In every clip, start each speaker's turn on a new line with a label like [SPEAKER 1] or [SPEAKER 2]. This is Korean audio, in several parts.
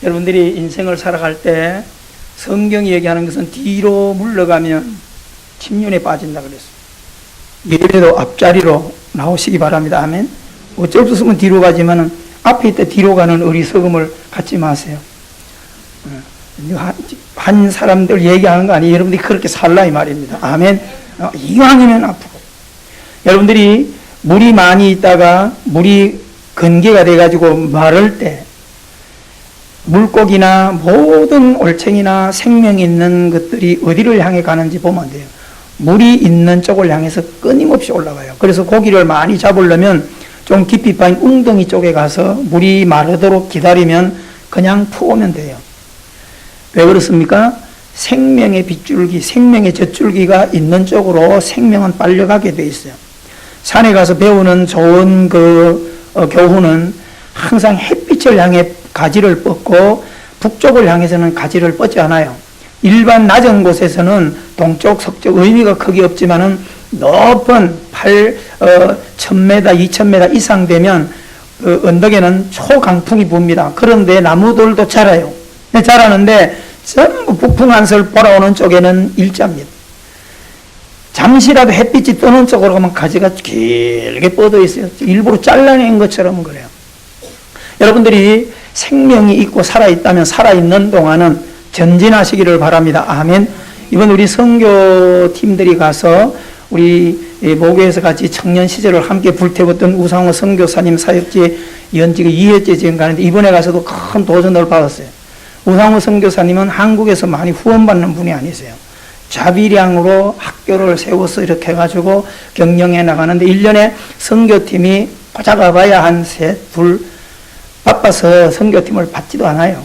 [SPEAKER 1] 여러분들이 인생을 살아갈 때 성경이 얘기하는 것은 뒤로 물러가면 침륜에 빠진다 그랬어요. 예배도 앞자리로 나오시기 바랍니다. 아멘. 어쩔 수 없으면 뒤로 가지만은 앞에 있다 뒤로 가는 어리석음을 갖지 마세요. 한 사람들 얘기하는 거 아니에요. 여러분들이 그렇게 살라 이 말입니다. 아멘. 이왕이면 아프고. 여러분들이 물이 많이 있다가 물이 건기가 돼가지고 마를 때 물고기나 모든 올챙이나 생명이 있는 것들이 어디를 향해 가는지 보면 돼요. 물이 있는 쪽을 향해서 끊임없이 올라가요. 그래서 고기를 많이 잡으려면 좀 깊이 파인 웅덩이 쪽에 가서 물이 마르도록 기다리면 그냥 푸으면 돼요. 왜 그렇습니까? 생명의 빗줄기, 생명의 젖줄기가 있는 쪽으로 생명은 빨려가게 돼 있어요. 산에 가서 배우는 좋은 교훈은 항상 햇빛을 향해 가지를 뻗고 북쪽을 향해서는 가지를 뻗지 않아요. 일반 낮은 곳에서는 동쪽, 서쪽 의미가 크게 없지만은 높은 1000m, 2000m 이상 되면 그 언덕에는 초강풍이 붑니다. 그런데 나무들도 자라요. 자라는데 전부 북풍 한설 보라오는 쪽에는 일자입니다. 잠시라도 햇빛이 뜨는 쪽으로 가면 가지가 길게 뻗어 있어요. 일부러 잘라낸 것처럼 그래요. 여러분들이 생명이 있고 살아있다면 살아있는 동안은 전진하시기를 바랍니다. 아멘. 이번 우리 선교팀들이 가서 우리 모교에서 같이 청년 시절을 함께 불태웠던 우상호 선교사님 사역지 연지가 2회째 지금 가는데 이번에 가서도 큰 도전을 받았어요. 우상호 선교사님은 한국에서 많이 후원받는 분이 아니세요. 자비량으로 학교를 세워서 이렇게 해가지고 경영해 나가는데 1년에 선교팀이 잡아봐야 한 셋, 둘 바빠서 선교팀을 받지도 않아요.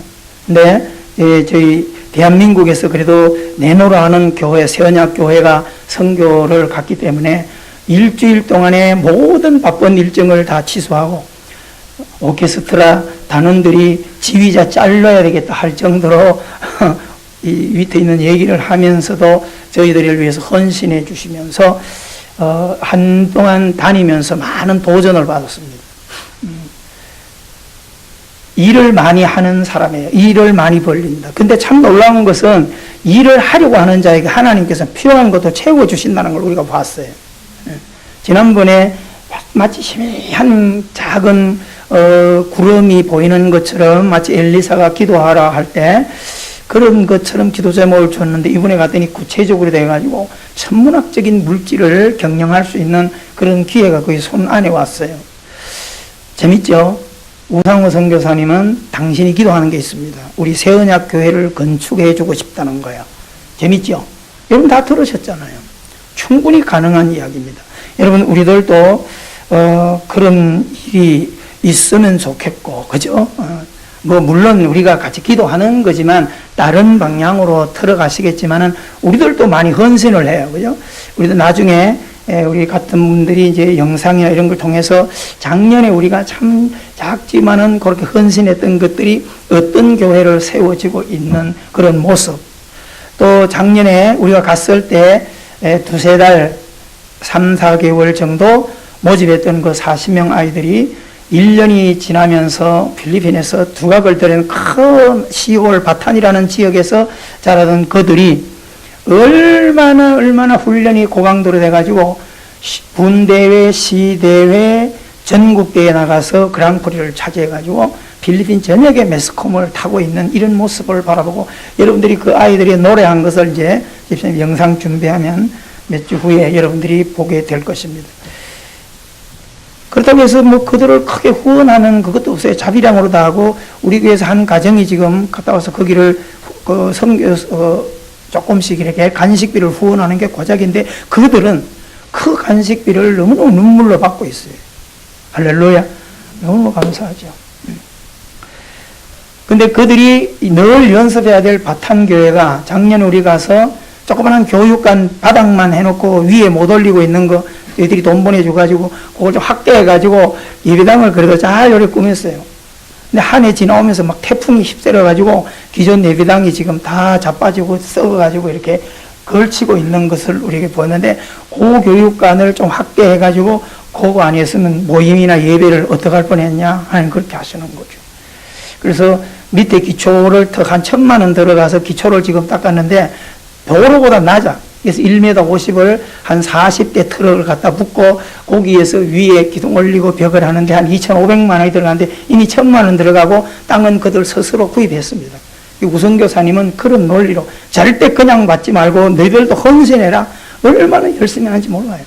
[SPEAKER 1] 근데 저희 대한민국에서 그래도 내노라 하는 교회, 세언약교회가 선교를 갔기 때문에 일주일 동안에 모든 바쁜 일정을 다 취소하고 오케스트라 단원들이 지휘자 잘라야 되겠다 할 정도로 이 밑에 있는 얘기를 하면서도 저희들을 위해서 헌신해 주시면서 한동안 다니면서 많은 도전을 받았습니다. 일을 많이 하는 사람이에요. 일을 많이 벌린다. 근데 참 놀라운 것은 일을 하려고 하는 자에게 하나님께서 필요한 것도 채워주신다는 걸 우리가 봤어요. 지난번에 마치 희미한 작은 구름이 보이는 것처럼 마치 엘리사가 기도하라 할 때 그런 것처럼 기도 제목을 줬는데 이번에 갔더니 구체적으로 돼가지고 천문학적인 물질을 경영할 수 있는 그런 기회가 거의 손 안에 왔어요. 재밌죠? 우상호 선교사님은 당신이 기도하는 게 있습니다. 우리 세언약 교회를 건축해 주고 싶다는 거야. 재밌죠? 여러분 다 들으셨잖아요. 충분히 가능한 이야기입니다. 여러분 우리들도 그런 일이 있으면 좋겠고, 그죠? 물론 우리가 같이 기도하는 거지만 다른 방향으로 들어가시겠지만은 우리들도 많이 헌신을 해요. 그죠? 우리도 나중에 우리 같은 분들이 이제 영상이나 이런 걸 통해서 작년에 우리가 참 작지만은 그렇게 헌신했던 것들이 어떤 교회를 세워지고 있는 그런 모습. 또 작년에 우리가 갔을 때 두세 달, 3, 4개월 정도 모집했던 그 40명 아이들이 1년이 지나면서 필리핀에서 두각을 드리는 큰 시골 바탄이라는 지역에서 자라던 그들이 얼마나 훈련이 고강도로 돼가지고 군대회, 시대회, 전국대회에 나가서 그랑프리를 차지해가지고 필리핀 전역의 매스컴을 타고 있는 이런 모습을 바라보고 여러분들이 그 아이들이 노래한 것을 이제 집사님 영상 준비하면 몇 주 후에 여러분들이 보게 될 것입니다. 그렇다고 해서 그들을 크게 후원하는 그것도 없어요. 자비량으로 다 하고 우리 교회에서 한 가정이 지금 갔다 와서 거기를 조금씩 이렇게 간식비를 후원하는 게 고작인데 그들은 그 간식비를 너무너무 눈물로 받고 있어요. 할렐루야. 너무 감사하죠. 근데 그들이 늘 연습해야 될 바탄교회가 작년 우리 가서 조그마한 교육관 바닥만 해놓고 위에 못 올리고 있는 거 애들이 돈 보내줘가지고 그걸 좀 확대해가지고 예배당을 그래도 잘 요래 꾸몄어요. 근데 한 해 지나오면서 막 태풍이 휩쓸어가지고 기존 예배당이 지금 다 자빠지고 썩어가지고 이렇게 걸치고 있는 것을 우리에게 보였는데 그 교육관을 좀 확대해가지고 그거 아니었으면 모임이나 예배를 어떻게 할 뻔했냐 하는 그렇게 하시는 거죠. 그래서 밑에 기초를 턱 한 1,000만 원 들어가서 기초를 지금 닦았는데 도로보다 낮아. 그래서 1m 50을 한 40대 트럭을 갖다 붓고 거기에서 위에 기둥 올리고 벽을 하는데 한 2,500만 원이 들어가는데 이미 1,000만 원 들어가고 땅은 그들 스스로 구입했습니다. 우선교사님은 그런 논리로 절대 그냥 받지 말고 너희들도 헌신해라. 얼마나 열심히 하는지 몰라요.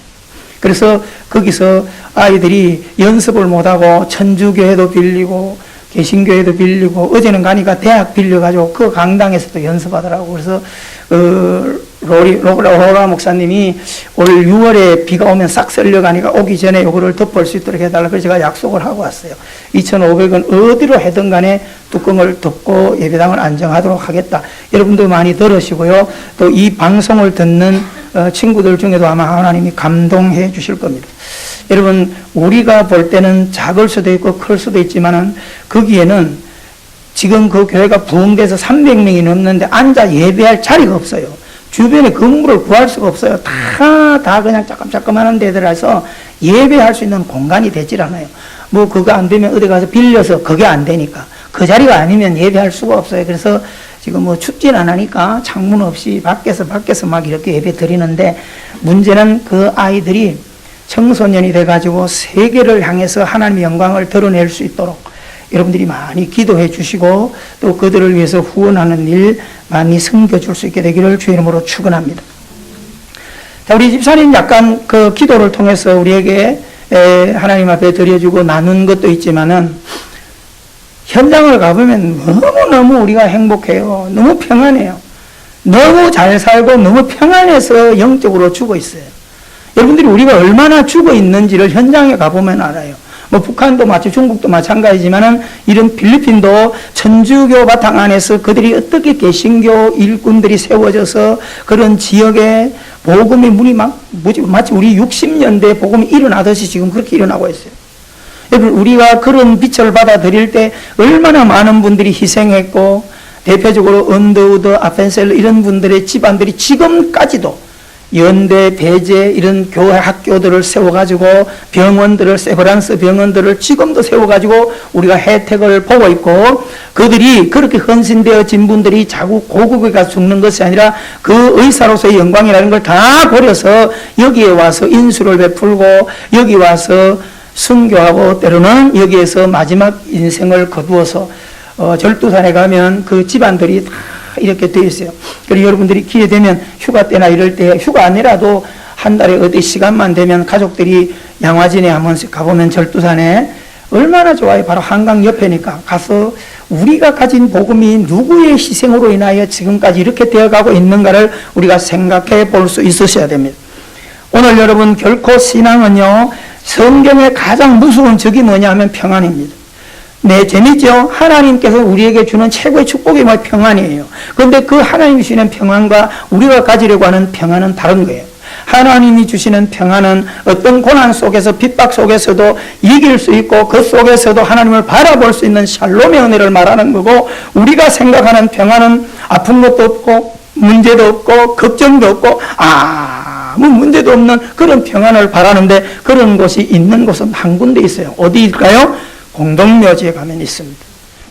[SPEAKER 1] 그래서 거기서 아이들이 연습을 못하고 천주교회도 빌리고 개신교회도 빌리고 어제는 가니까 대학 빌려가지고 그 강당에서도 연습하더라고. 그래서 로라 목사님이 올 6월에 비가 오면 싹 쓸려가니까 오기 전에 요거를 덮을 수 있도록 해달라. 그래서 제가 약속을 하고 왔어요. 2,500원 어디로 해든 간에 뚜껑을 덮고 예배당을 안정하도록 하겠다. 여러분도 많이 들으시고요. 또 이 방송을 듣는 친구들 중에도 아마 하나님이 감동해 주실 겁니다. 여러분, 우리가 볼 때는 작을 수도 있고 클 수도 있지만은 거기에는 지금 그 교회가 부흥돼서 300명이 넘는데 앉아 예배할 자리가 없어요. 주변에 건물을 구할 수가 없어요. 다 그냥 조금조금하는 데들라서 예배할 수 있는 공간이 되질 않아요. 뭐 그거 안 되면 어디 가서 빌려서 그게 안 되니까 그 자리가 아니면 예배할 수가 없어요. 그래서 지금 뭐 춥진 않으니까 창문 없이 밖에서 막 이렇게 예배 드리는데 문제는 그 아이들이 청소년이 돼가지고 세계를 향해서 하나님의 영광을 드러낼 수 있도록 여러분들이 많이 기도해 주시고 또 그들을 위해서 후원하는 일 많이 섬겨줄 수 있게 되기를 주의 이름으로 축원합니다. 자, 우리 집사님 약간 그 기도를 통해서 우리에게 하나님 앞에 드려주고 나눈 것도 있지만은 현장을 가보면 너무너무 우리가 행복해요. 너무 평안해요. 너무 잘 살고 너무 평안해서 영적으로 죽어 있어요. 여러분들이 우리가 얼마나 죽어 있는지를 현장에 가보면 알아요. 뭐 북한도 마치 중국도 마찬가지지만은 이런 필리핀도 천주교 바탕 안에서 그들이 어떻게 개신교 일꾼들이 세워져서 그런 지역에 복음의 문이 마치 우리 60년대 복음이 일어나듯이 지금 그렇게 일어나고 있어요. 여러분, 우리가 그런 빛을 받아들일 때 얼마나 많은 분들이 희생했고 대표적으로 언더우드, 아펜셀러 이런 분들의 집안들이 지금까지도 연대, 배제 이런 교회 학교들을 세워가지고 병원들을 세브란스 병원들을 지금도 세워가지고 우리가 혜택을 보고 있고 그들이 그렇게 헌신되어진 분들이 자꾸 고국에 가서 죽는 것이 아니라 그 의사로서의 영광이라는 걸 다 버려서 여기에 와서 인수를 베풀고 여기 와서 순교하고 때로는 여기에서 마지막 인생을 거두어서 절두산에 가면 그 집안들이 다 이렇게 되어 있어요. 그리고 여러분들이 기회 되면 휴가 때나 이럴 때 휴가 아니라도 한 달에 어디 시간만 되면 가족들이 양화진에 한 번씩 가보면 절두산에 얼마나 좋아요. 바로 한강 옆에니까 가서 우리가 가진 복음이 누구의 희생으로 인하여 지금까지 이렇게 되어가고 있는가를 우리가 생각해 볼 수 있으셔야 됩니다. 오늘 여러분 결코 신앙은요 성경의 가장 무서운 적이 뭐냐 하면 평안입니다. 네, 재밌죠? 하나님께서 우리에게 주는 최고의 축복이 뭐 평안이에요. 그런데 그 하나님이 주시는 평안과 우리가 가지려고 하는 평안은 다른 거예요. 하나님이 주시는 평안은 어떤 고난 속에서 핍박 속에서도 이길 수 있고 그 속에서도 하나님을 바라볼 수 있는 샬롬의 은혜를 말하는 거고 우리가 생각하는 평안은 아픈 것도 없고 문제도 없고 걱정도 없고 아무 문제도 없는 그런 평안을 바라는데 그런 곳이 있는 곳은 한 군데 있어요. 어디일까요? 공동묘지에 가면 있습니다.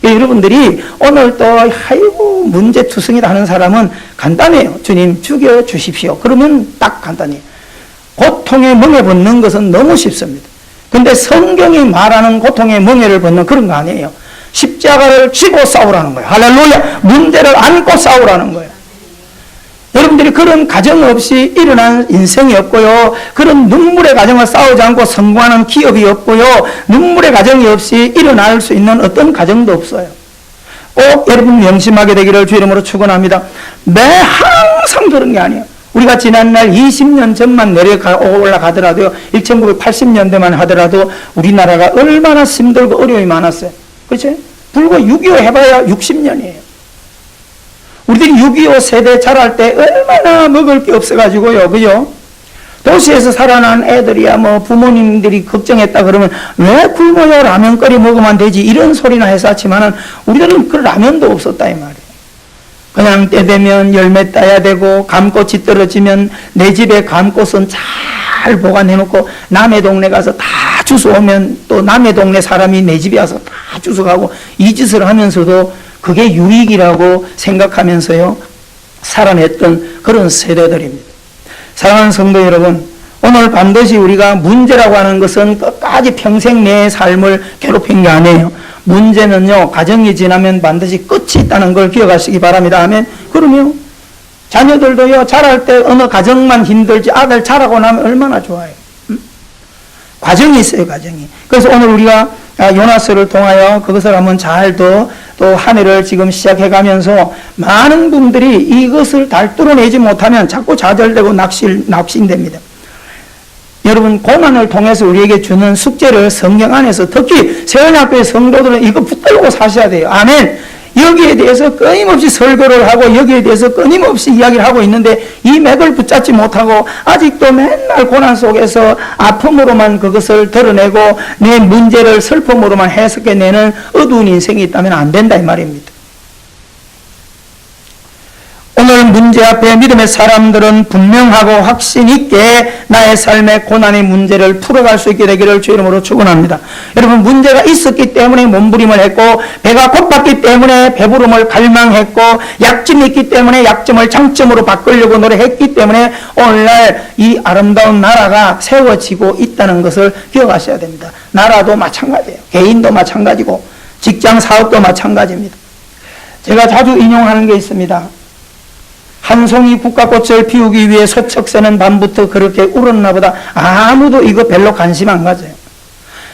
[SPEAKER 1] 여러분들이 오늘 또 아이고 문제투성이다 하는 사람은 간단해요. 주님 죽여주십시오. 그러면 딱 간단해요. 고통에 멍에 벗는 것은 너무 쉽습니다. 근데 성경이 말하는 고통에 멍에를 벗는 그런 거 아니에요. 십자가를 쥐고 싸우라는 거예요. 할렐루야. 문제를 안고 싸우라는 거예요. 여러분들이 그런 가정 없이 일어난 인생이 없고요. 그런 눈물의 가정을 싸우지 않고 성공하는 기업이 없고요. 눈물의 가정이 없이 일어날 수 있는 어떤 가정도 없어요. 꼭 여러분 명심하게 되기를 주 이름으로 축원합니다. 항상 그런 게 아니에요. 우리가 지난날 20년 전만 올라가더라도요. 1980년대만 하더라도 우리나라가 얼마나 힘들고 어려움이 많았어요. 그렇죠? 불과 6.25 해봐야 60년이에요. 우리들이 6.25 세대 자랄 때 얼마나 먹을 게 없어가지고요. 그죠? 도시에서 살아난 애들이야 뭐 부모님들이 걱정했다 그러면 왜 굶어요? 라면 끓여 먹으면 되지. 이런 소리나 했었지만은 우리들은 그 라면도 없었다 이 말이에요. 그냥 때 되면 열매 따야 되고 감꽃이 떨어지면 내 집에 감꽃은 잘 보관해놓고 남의 동네 가서 다 주워오면 또 남의 동네 사람이 내 집에 와서 다 주워가고 이 짓을 하면서도 그게 유익이라고 생각하면서요 살아냈던 그런 세대들입니다. 사랑하는 성도 여러분, 오늘 반드시 우리가 문제라고 하는 것은 끝까지 평생 내 삶을 괴롭힌 게 아니에요. 문제는요 과정이 지나면 반드시 끝이 있다는 걸 기억하시기 바랍니다. 아멘. 그러면 자녀들도요 자랄 때 어느 가정만 힘들지 아들 자라고 나면 얼마나 좋아요. 과정이 있어요, 과정이. 그래서 오늘 우리가 요나스를 통하여 그것을 한번 잘 또 한 해를 지금 시작해 가면서 많은 분들이 이것을 잘 뚫어내지 못하면 자꾸 좌절되고 낙심됩니다. 여러분, 고난을 통해서 우리에게 주는 숙제를 성경 안에서 특히 세원학교의 성도들은 이거 붙들고 사셔야 돼요. 아멘. 여기에 대해서 끊임없이 설교를 하고 여기에 대해서 끊임없이 이야기를 하고 있는데 이 맥을 붙잡지 못하고 아직도 맨날 고난 속에서 아픔으로만 그것을 드러내고 내 문제를 슬픔으로만 해석해내는 어두운 인생이 있다면 안 된다 이 말입니다. 오늘 문제 앞에 믿음의 사람들은 분명하고 확신 있게 나의 삶의 고난의 문제를 풀어갈 수 있게 되기를 주 이름으로 축원합니다. 여러분, 문제가 있었기 때문에 몸부림을 했고 배가 고팠기 때문에 배부름을 갈망했고 약점이 있기 때문에 약점을 장점으로 바꾸려고 노력했기 때문에 오늘날 이 아름다운 나라가 세워지고 있다는 것을 기억하셔야 됩니다. 나라도 마찬가지예요. 개인도 마찬가지고 직장 사업도 마찬가지입니다. 제가 자주 인용하는 게 있습니다. 한 송이 국화꽃을 피우기 위해 서척새는 밤부터 그렇게 울었나 보다. 아무도 이거 별로 관심 안 가져요.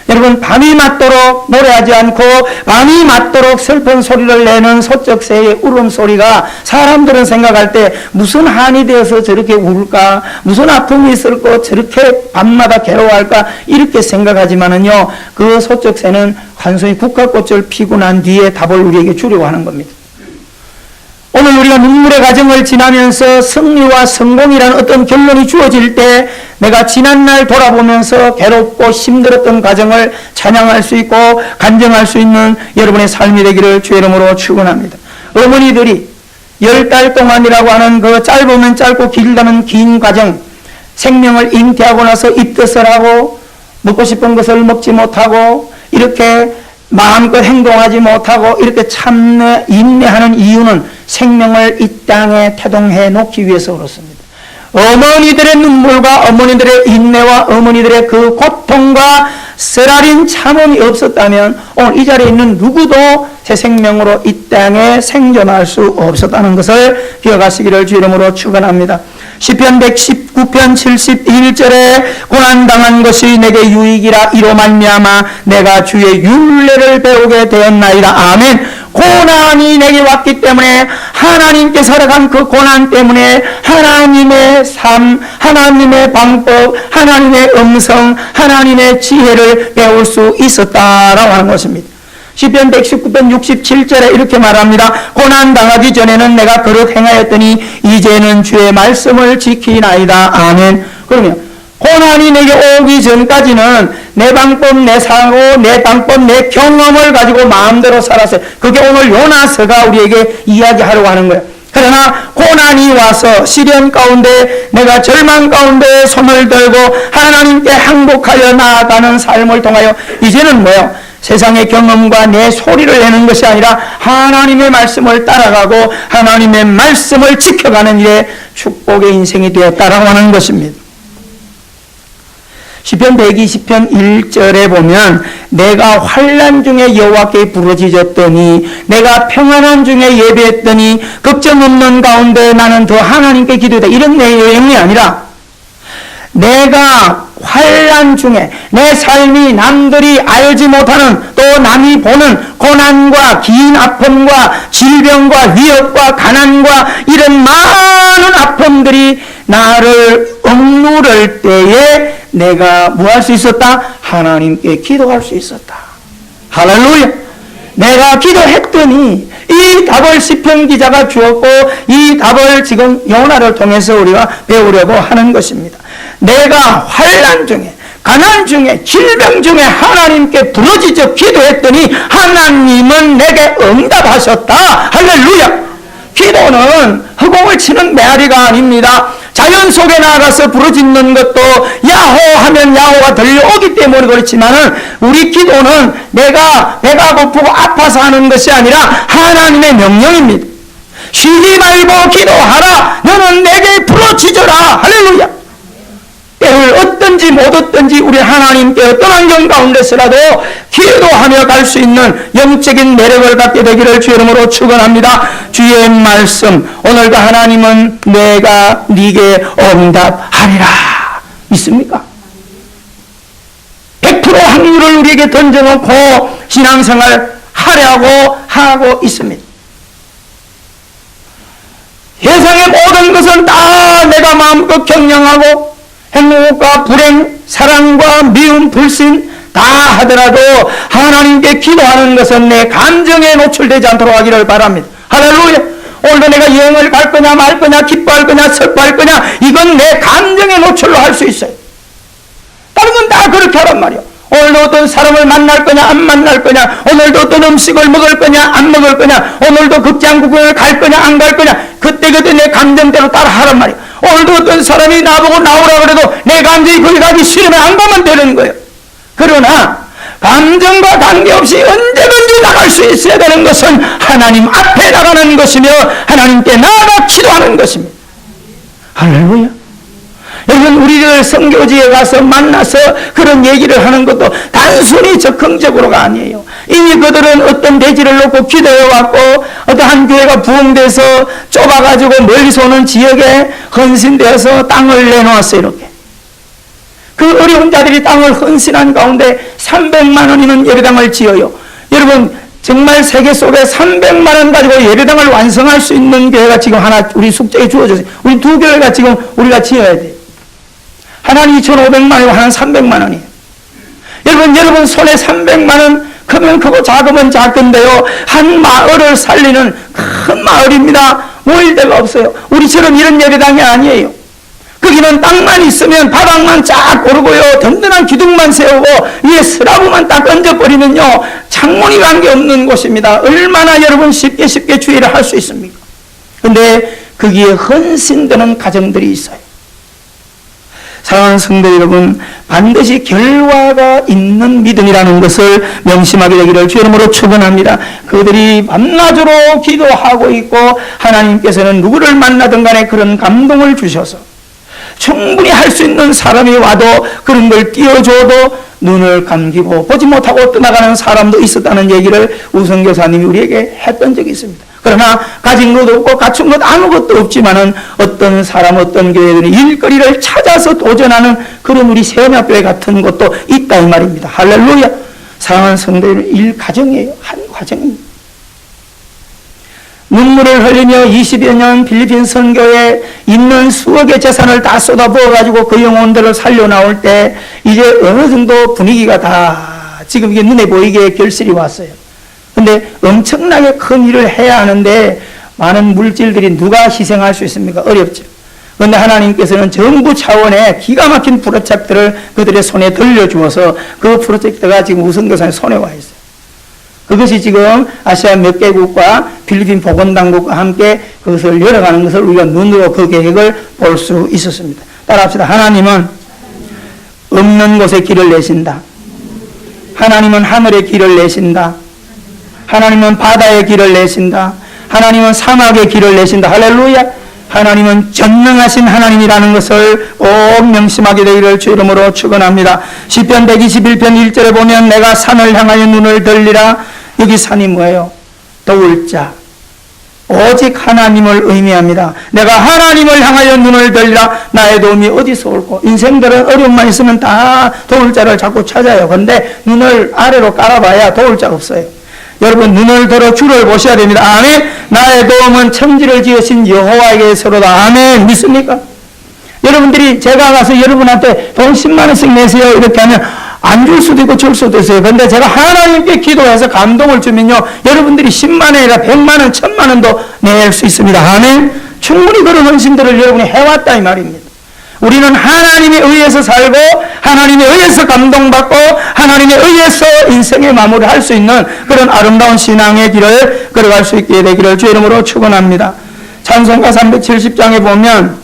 [SPEAKER 1] 여러분, 밤이 맞도록 노래하지 않고 밤이 맞도록 슬픈 소리를 내는 서척새의 울음소리가 사람들은 생각할 때 무슨 한이 되어서 저렇게 울까, 무슨 아픔이 있을 거 저렇게 밤마다 괴로워할까 이렇게 생각하지만은요, 그 서척새는 한 송이 국화꽃을 피고 난 뒤에 답을 우리에게 주려고 하는 겁니다. 오늘 우리가 눈물의 과정을 지나면서 승리와 성공이라는 어떤 결론이 주어질 때 내가 지난날 돌아보면서 괴롭고 힘들었던 과정을 찬양할 수 있고 간증할 수 있는 여러분의 삶이 되기를 주의 이름으로 축원합니다. 어머니들이 10달 동안이라고 하는 그 짧으면 짧고 길다면 긴 과정, 생명을 잉태하고 나서 입덧을 하고 먹고 싶은 것을 먹지 못하고 이렇게 마음껏 행동하지 못하고 이렇게 참내, 인내하는 이유는 생명을 이 땅에 태동해 놓기 위해서 그렇습니다. 어머니들의 눈물과 어머니들의 인내와 어머니들의 그 고통과 쓰라린 참음이 없었다면 오늘 이 자리에 있는 누구도 새 생명으로 이 땅에 생존할 수 없었다는 것을 기억하시기를 주 이름으로 축원합니다. 시편 119편 71절에 고난당한 것이 내게 유익이라 이로 말미암아 내가 주의 율례를 배우게 되었나이다. 아멘. 고난이 내게 왔기 때문에 하나님께 살아간 그 고난 때문에 하나님의 삶, 하나님의 방법, 하나님의 음성, 하나님의 지혜를 배울 수 있었다라고 하는 것입니다. 시편 119편 67절에 이렇게 말합니다. 고난당하기 전에는 내가 그릇 행하였더니 이제는 주의 말씀을 지키나이다. 아멘. 그러면 고난이 내게 오기 전까지는 내 방법, 내 사고, 내 방법, 내 경험을 가지고 마음대로 살았어요. 그게 오늘 요나서가 우리에게 이야기하려고 하는 거예요. 그러나 고난이 와서 시련 가운데 내가 절망 가운데 손을 들고 하나님께 항복하여 나아가는 삶을 통하여 이제는 뭐예요? 세상의 경험과 내 소리를 내는 것이 아니라 하나님의 말씀을 따라가고 하나님의 말씀을 지켜가는 일에 축복의 인생이 되었다라고 하는 것입니다. 시편 120편 1절에 보면 내가 환난 중에 여호와께 부르짖었더니 내가 평안한 중에 예배했더니 걱정 없는 가운데 나는 더 하나님께 기도했다. 이런 내용이 아니라 내가 환난 중에 내 삶이 남들이 알지 못하는 또 남이 보는 고난과 긴 아픔과 질병과 위협과 가난과 이런 많은 아픔들이 나를 억누를 때에 내가 뭐 할 수 있었다? 하나님께 기도할 수 있었다. 할렐루야. 내가 기도했더니 이 답을 시편 기자가 주었고 이 답을 지금 요나를 통해서 우리가 배우려고 하는 것입니다. 내가 환난 중에 가난 중에 질병 중에 하나님께 부르짖어 기도했더니 하나님은 내게 응답하셨다. 할렐루야. 기도는 허공을 치는 메아리가 아닙니다. 자연 속에 나가서 부르짖는 것도 야호 하면 야호가 들려오기 때문에 그렇지만은 우리 기도는 내가 배가 고프고 아파서 하는 것이 아니라 하나님의 명령입니다. 쉬지 말고 기도하라. 너는 내게 부르짖어라. 할렐루야. 때를 얻든지 못 얻든지 우리 하나님께 어떤 환경 가운데서라도 기도하며 갈 수 있는 영적인 매력을 갖게 되기를 주의 이름으로 축원합니다. 주의 말씀 오늘도 하나님은 내가 네게 응답하리라. 믿습니까? 100% 확률을 우리에게 던져놓고 신앙생활 하려고 하고 있습니다. 세상의 모든 것은 다 내가 마음껏 경영하고 행복과 불행, 사랑과 미움, 불신 다 하더라도 하나님께 기도하는 것은 내 감정에 노출되지 않도록 하기를 바랍니다. 할렐루야. 오늘도 내가 여행을 갈 거냐 말 거냐 기뻐할 거냐 슬퍼할 거냐 이건 내 감정의 노출로 할 수 있어요. 다른 건 다 그렇게 하란 말이야. 오늘도 어떤 사람을 만날 거냐 안 만날 거냐, 오늘도 어떤 음식을 먹을 거냐 안 먹을 거냐, 오늘도 극장 구경을 갈 거냐 안 갈 거냐, 그때그때 내 감정대로 따라 하란 말이야. 오늘도 어떤 사람이 나보고 나오라 그래도 내 감정이 거기 가기 싫으면 안 가면 되는 거예요. 그러나 감정과 관계없이 언제든지 나갈 수 있어야 되는 것은 하나님 앞에 나가는 것이며 하나님께 나아가 기도하는 것입니다. 할렐루야. 여러분, 우리를 선교지에 가서 만나서 그런 얘기를 하는 것도 단순히 적극적으로가 아니에요. 이미 그들은 어떤 대지를 놓고 기도해왔고 어떤 한 교회가 부흥돼서 좁아가지고 멀리서 오는 지역에 헌신되어서 땅을 내놓았어요. 이렇게 그 어려운 자들이 땅을 헌신한 가운데 300만 원이면 예배당을 지어요. 여러분, 정말 세계 속에 300만 원 가지고 예배당을 완성할 수 있는 교회가 지금 하나 우리 숙제에 주어졌어요. 우리 두 교회가 지금 우리가 지어야 돼요. 하나는 2,500만 원이고 하나는 300만 원이에요. 여러분 손에 300만 원 크면 크고 작으면 작은데요, 한 마을을 살리는 큰 마을입니다. 모일 데가 없어요. 우리처럼 이런 예배당이 아니에요. 거기는 땅만 있으면 바닥만 쫙 고르고요, 든든한 기둥만 세우고 위에 스라브만 딱 얹어버리면요 창문이 관계없는 곳입니다. 얼마나 여러분 쉽게 주의를 할 수 있습니까? 근데 거기에 헌신되는 가정들이 있어요. 사랑하는 성도 여러분, 반드시 결과가 있는 믿음이라는 것을 명심하게 되기를 주의 이름으로 축원합니다. 그들이 밤낮으로 기도하고 있고 하나님께서는 누구를 만나든 간에 그런 감동을 주셔서 충분히 할 수 있는 사람이 와도 그런 걸 띄워줘도 눈을 감기고 보지 못하고 떠나가는 사람도 있었다는 얘기를 우성교사님이 우리에게 했던 적이 있습니다. 그러나 가진 것도 없고 갖춘 것 아무것도 없지만은 어떤 사람, 어떤 교회들은 일거리를 찾아서 도전하는 그런 우리 세연합교회 같은 것도 있다 이 말입니다. 할렐루야. 사랑하는 성도들, 일 과정이에요. 한 과정입니다. 눈물을 흘리며 20여 년 필리핀 선교에 있는 수억의 재산을 다 쏟아부어가지고 그 영혼들을 살려 나올 때 이제 어느 정도 분위기가 다 지금 이게 눈에 보이게 결실이 왔어요. 근데 엄청나게 큰 일을 해야 하는데 많은 물질들이 누가 희생할 수 있습니까? 어렵죠. 그런데 하나님께서는 정부 차원의 기가 막힌 프로젝트를 그들의 손에 들려주어서 그 프로젝트가 지금 우성교사의 손에 와 있어요. 그것이 지금 아시아 몇 개국과 필리핀 보건당국과 함께 그것을 열어가는 것을 우리가 눈으로 그 계획을 볼 수 있었습니다. 따라합시다. 하나님은 없는 곳에 길을 내신다. 하나님은 하늘에 길을 내신다. 하나님은 바다의 길을 내신다. 하나님은 사막의 길을 내신다. 할렐루야. 하나님은 전능하신 하나님이라는 것을 꼭 명심하게 되기를 주 이름으로 축원합니다. 시편 121편 1절에 보면 내가 산을 향하여 눈을 들리라. 여기 산이 뭐예요? 도울 자, 오직 하나님을 의미합니다. 내가 하나님을 향하여 눈을 들리라. 나의 도움이 어디서 올고? 인생들은 어려움만 있으면 다 도울 자를 자꾸 찾아요. 그런데 눈을 아래로 깔아봐야 도울 자가 없어요. 여러분, 눈을 들어 주를 보셔야 됩니다. 아멘. 나의 도움은 천지를 지으신 여호와에게서로다. 아멘. 믿습니까? 여러분들이 제가 가서 여러분한테 돈 10만 원씩 내세요 이렇게 하면 안 줄 수도 있고 줄 수도 있어요. 그런데 제가 하나님께 기도해서 감동을 주면요, 여러분들이 10만 원이나 100만 원, 1000만 원도 낼 수 있습니다. 아멘. 충분히 그런 헌신들을 여러분이 해왔다 이 말입니다. 우리는 하나님에 의해서 살고 하나님에 의해서 감동받고 하나님에 의해서 인생의 마무리를 할 수 있는 그런 아름다운 신앙의 길을 걸어갈 수 있게 되기를 주의 이름으로 축원합니다. 찬송가 370장에 보면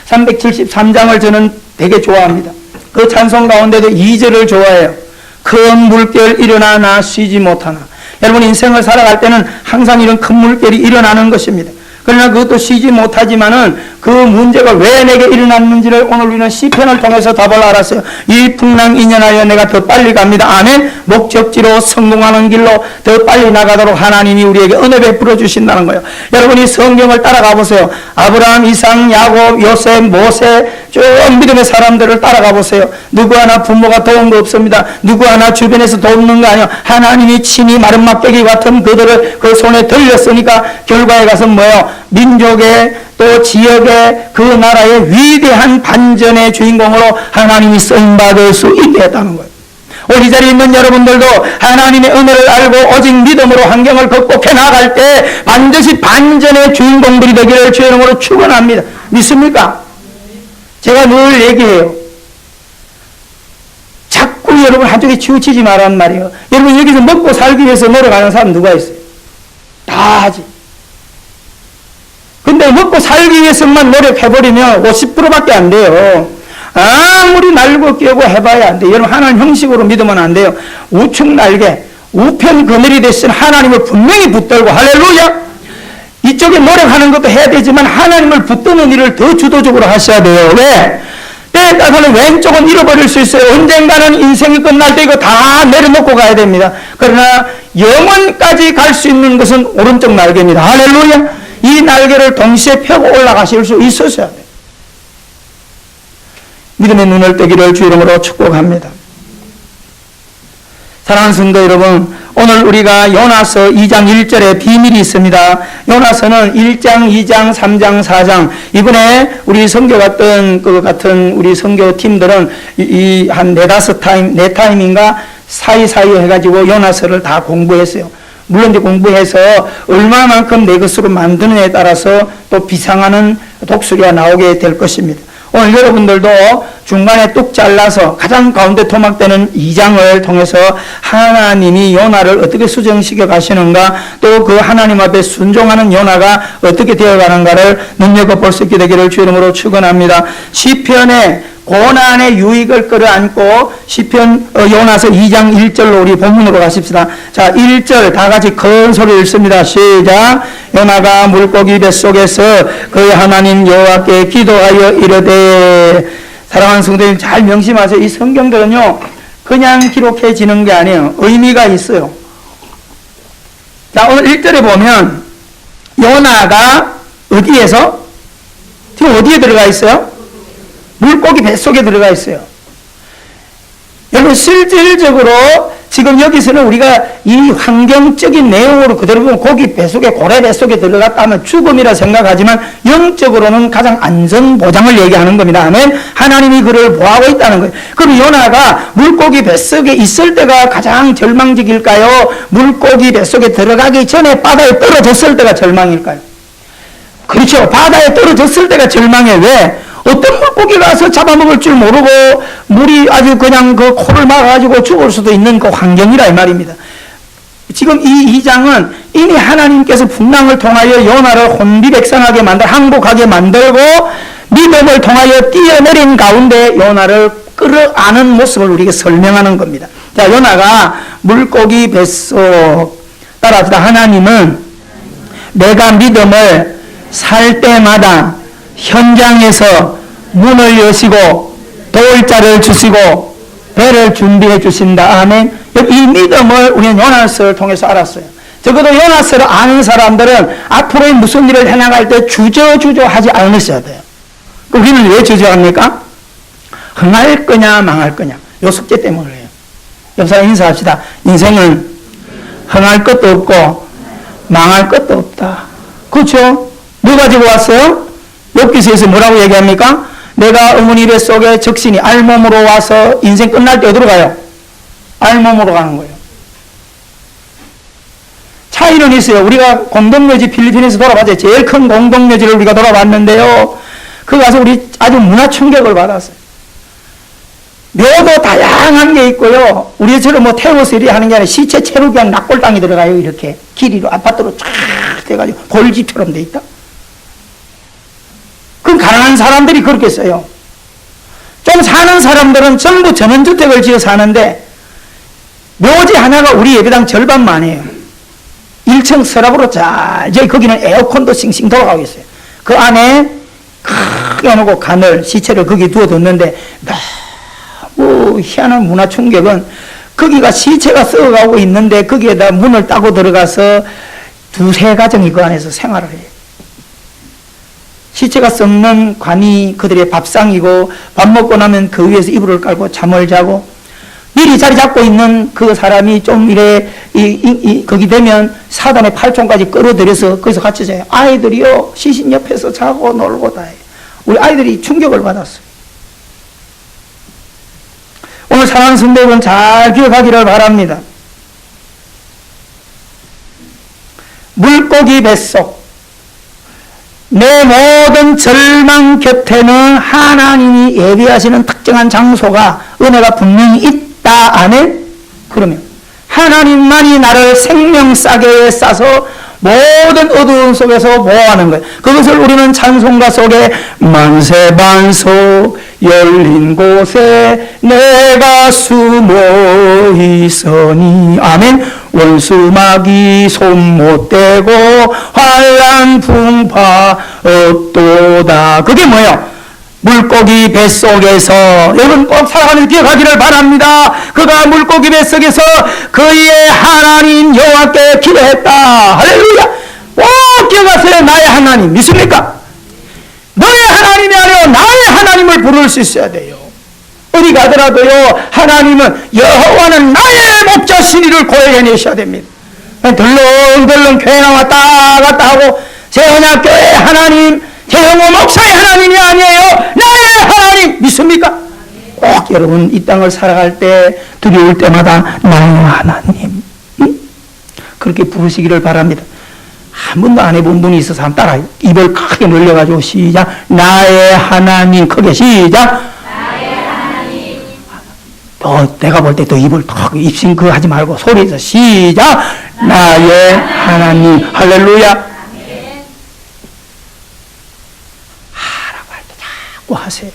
[SPEAKER 1] 373장을 저는 되게 좋아합니다. 그 찬송 가운데도 2절을 좋아해요. 큰 물결 일어나 나 쉬지 못하나. 여러분 인생을 살아갈 때는 항상 이런 큰 물결이 일어나는 것입니다. 그러나 그것도 쉬지 못하지만은 그 문제가 왜 내게 일어났는지를 오늘 우리는 시편을 통해서 답을 알았어요. 이 풍랑 인연하여 내가 더 빨리 갑니다. 아멘. 목적지로 성공하는 길로 더 빨리 나가도록 하나님이 우리에게 은혜 베풀어 주신다는 거예요. 여러분이 성경을 따라가 보세요. 아브라함, 이삭, 야곱, 요셉, 모세 쭉 믿음의 사람들을 따라가 보세요. 누구 하나 부모가 도운 거 없습니다. 누구 하나 주변에서 돕는 거 아니에요. 하나님이 친히 마른 막대기 같은 그들을 그 손에 들렸으니까 결과에 가서 뭐예요? 민족의 또 지역의 그 나라의 위대한 반전의 주인공으로 하나님이 쓰임받을 수 있게 했다는 거예요. 오늘 이 자리에 있는 여러분들도 하나님의 은혜를 알고 오직 믿음으로 환경을 극복해 나갈 때 반드시 반전의 주인공들이 되기를 주의 이름으로 축원합니다. 믿습니까? 제가 늘 얘기해요. 자꾸 여러분 한쪽에 치우치지 말란 말이에요. 여러분 여기서 먹고 살기 위해서 노력하는 사람 누가 있어요? 다 하지. 근데 먹고 살기 위해서만 노력해버리면 50%밖에 안 돼요. 아무리 날고 끼고 해봐야 안 돼요. 여러분 하나님 형식으로 믿으면 안 돼요. 우측 날개, 우편 그늘이 되신 하나님을 분명히 붙들고 할렐루야! 이쪽에 노력하는 것도 해야 되지만 하나님을 붙드는 일을 더 주도적으로 하셔야 돼요. 왜? 때에 따라서는 왼쪽은 잃어버릴 수 있어요. 언젠가는 인생이 끝날 때 이거 다 내려놓고 가야 됩니다. 그러나 영원까지 갈 수 있는 것은 오른쪽 날개입니다. 할렐루야! 이 날개를 동시에 펴고 올라가실 수 있으셔야 돼요. 믿음의 눈을 뜨기를 주 이름으로 축복합니다. 사랑하는 성도 여러분, 오늘 우리가 요나서 2장 1절에 비밀이 있습니다. 요나서는 1장, 2장, 3장, 4장 이번에 우리 선교 갔던 그 같은 우리 선교팀들은 한 4타임인가 사이사이 해가지고 요나서를 다 공부했어요. 물론 이제 공부해서 얼마만큼 내 것으로 만드느냐에 따라서 또 비상하는 독수리가 나오게 될 것입니다. 오늘 여러분들도 중간에 뚝 잘라서 가장 가운데 토막되는 2장을 통해서 하나님이 요나를 어떻게 수정시켜 가시는가, 또 그 하나님 앞에 순종하는 요나가 어떻게 되어가는가를 눈여겨볼 수 있게 되기를 주 이름으로 축원합니다. 시편의 고난의 유익을 끌어안고 시편 요나서 2장 1절로 우리 본문으로 가십시다. 자, 1절 다 같이 큰 소리 읽습니다. 시작. 요나가 물고기 뱃속에서 그의 하나님 여호와께 기도하여 이르되. 사랑하는 성도님 잘 명심하세요. 이 성경들은요 그냥 기록해지는 게 아니에요. 의미가 있어요. 자, 오늘 1절에 보면 요나가 어디에서? 지금 어디에 들어가 있어요? 물고기 뱃속에 들어가 있어요. 여러분 실질적으로 지금 여기서는 우리가 이 환경적인 내용으로 그대로 보면 고기 뱃속에, 고래 뱃속에 들어갔다면 죽음이라 생각하지만 영적으로는 가장 안전 보장을 얘기하는 겁니다. 아멘. 하나님이 그를 보호하고 있다는 거예요. 그럼 요나가 물고기 뱃속에 있을 때가 가장 절망적일까요? 물고기 뱃속에 들어가기 전에 바다에 떨어졌을 때가 절망일까요? 그렇죠. 바다에 떨어졌을 때가 절망해. 왜? 어떤 물고기가 와서 잡아먹을 줄 모르고 물이 아주 그냥 그 코를 막아가지고 죽을 수도 있는 그 환경이라 이 말입니다. 지금 이 2장은 이미 하나님께서 풍랑을 통하여 요나를 혼비백산하게 항복하게 만들고 믿음을 통하여 뛰어내린 가운데 요나를 끌어안은 모습을 우리에게 설명하는 겁니다. 자, 요나가 물고기 뱃속 따라합시다. 하나님은 내가 믿음을 살 때마다 현장에서 문을 여시고 도울 자를 주시고 배를 준비해 주신다. 아멘. 이 믿음을 우리는 요나서를 통해서 알았어요. 적어도 요나서를 아는 사람들은 앞으로 무슨 일을 해나갈 때 주저주저 하지 않으셔야 돼요. 그럼 우리는 왜 주저합니까? 흥할 거냐 망할 거냐 요 숙제 때문에 그래요. 옆 사람 인사합시다. 인생은 흥할 것도 없고 망할 것도 없다. 그렇죠? 누가 가지고 왔어요? 욥기서에서 뭐라고 얘기합니까? 내가 어머니 뱃 속에 적신이 알몸으로 와서 인생 끝날 때 어디로 가요? 알몸으로 가는 거예요. 차이는 있어요. 우리가 공동묘지 필리핀에서 돌아봤죠. 제일 큰 공동묘지를 우리가 돌아봤는데요. 거기 가서 우리 아주 문화 충격을 받았어요. 묘도 다양한 게 있고요. 우리처럼 뭐 태워서 이리 하는 게 아니라 시체 채로 그냥 낙골당이 들어가요. 이렇게 길이로 아파트로 쫙 돼가지고 골집처럼 돼 있다. 그럼 가난한 사는 사람들이 그렇게 써요. 좀 사는 사람들은 전부 전원주택을 지어 사는데 묘지 하나가 우리 예배당 절반만 해요. 1층 서랍으로 잘, 거기는 에어컨도 싱싱 돌아가고 있어요. 그 안에 크게 해놓고 간을, 시체를 거기 두어뒀는데 너무 희한한 문화 충격은 거기가 시체가 썩어가고 있는데 거기에다 문을 따고 들어가서 두세 가정이 그 안에서 생활을 해요. 시체가 썩는 관이 그들의 밥상이고 밥 먹고 나면 그 위에서 이불을 깔고 잠을 자고 미리 자리 잡고 있는 그 사람이 좀 이래 거기 되면 사단의 팔촌까지 끌어들여서 거기서 같이 자요. 아이들이요 시신 옆에서 자고 놀고 다 해요. 우리 아이들이 충격을 받았어요. 오늘 사랑하는 성도 여러분 잘 기억하기를 바랍니다. 물고기 뱃속 내 모든 절망 곁에는 하나님이 예비하시는 특정한 장소가 은혜가 분명히 있다 안에 그러면 하나님만이 나를 생명싸개에 싸서 모든 어두운 속에서 보호하는 거예요. 그것을 우리는 찬송가 속에 만세반석 열린 곳에 내가 숨어 있으니 아멘. 원수마귀 손 못 대고 환난 풍파 없도다. 그게 뭐예요? 물고기 뱃속에서 여러분 꼭 살아가면서 기억하기를 바랍니다. 그가 물고기 뱃속에서 그의 하나님 여호와께 기도했다. 할렐루야. 꼭 기억하세요. 나의 하나님 믿습니까? 너의 하나님이 아니라 나의 하나님을 부를 수 있어야 돼요. 어디 가더라도요 하나님은 여호와는 나의 목자시니를 고해내셔야 됩니다. 덜렁덜렁 교회 나왔다 갔다 하고 제언약교회 하나님 제영호 목사의 하나님이 아니에요. 나의 하나님 믿습니까? 꼭 여러분 이 땅을 살아갈 때 두려울 때마다 나의 하나님 그렇게 부르시기를 바랍니다. 한 번도 안 해본 분이 있어서 한번 따라요. 입을 크게 늘려가지고 시작. 나의 하나님 크게 시작. 내가 볼 때 또 입을 턱 입신 그거 하지 말고 소리에서 시작. 나의 하나님 할렐루야. 하라고 할 때 자꾸 하세요.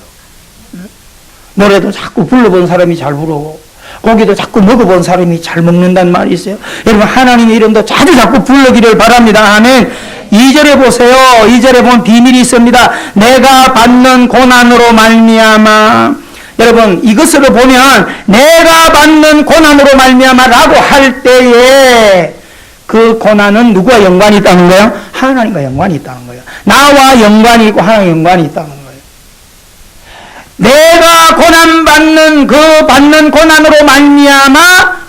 [SPEAKER 1] 노래도 자꾸 불러본 사람이 잘 부르고 고기도 자꾸 먹어본 사람이 잘 먹는다는 말이 있어요. 여러분 하나님의 이름도 자주 자꾸 부르기를 바랍니다. 아멘. 2절에 보세요. 2절에 보면 비밀이 있습니다. 내가 받는 고난으로 말미암아 여러분 이것으로 보면 내가 받는 고난으로 말미암아라고 할 때에 그 고난은 누구와 연관이 있다는 거예요? 하나님과 연관이 있다는 거예요. 나와 연관이 있고 하나님과 연관이 있다는 거예요. 내가 고난받는 그 받는 고난으로 말미암아